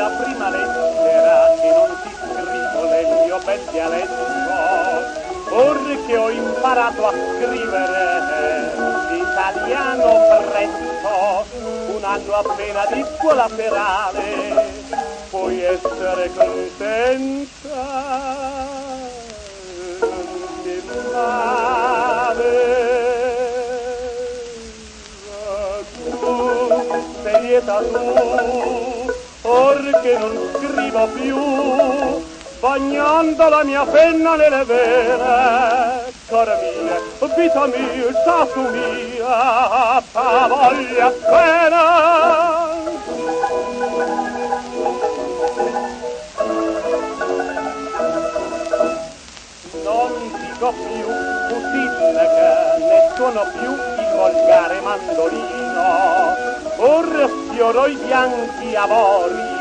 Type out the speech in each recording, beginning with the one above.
mia prima lettera che non ti scrivo nel mio bel dialetto, or che ho imparato a scrivere l'italiano presto, un anno appena di scuola serale, puoi essere contenta di male. Tu sei lieta tu, or che non scrivo più, bagnando la mia penna nelle vene, cara mia, vita mia, stato mia, fa voglia pena. Non dico più musica, né suono più il volgare mandolino, or sfioro i bianchi avori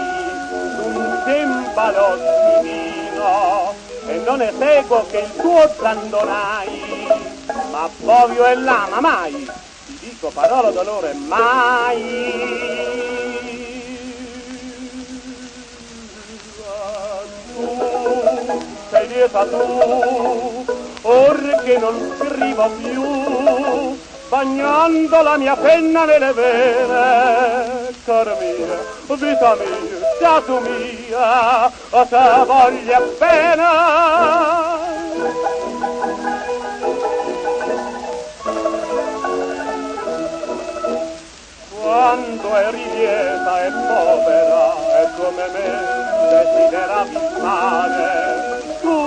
d'un cembalo divino, e non eseguo che il tuo zandonai, ma bovio e lama mai, ti dico parola d'onore mai. Tu sei lieta tu, or che non scrivo più, bagnando la mia penna nelle vene, cara mia, vita mia, stato mia, se voglia bene. Quando eri lieta e povera e come me desideravi stare, tu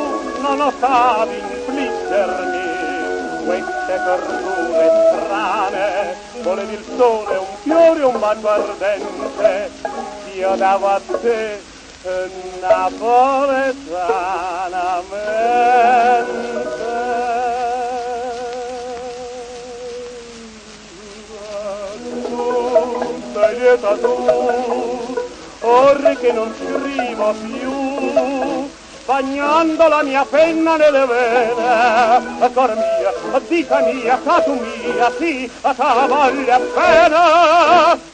non osavi infliggermi queste torture strane, volevi il sole, un fiore, un bacio ardente, io davo a te napoletanamente. Tu sei lieta tu, or che non scrivo più, bagnando la mia penna nelle vene, cor mia, vita mia, caso mia, sì, a ta voglia bene.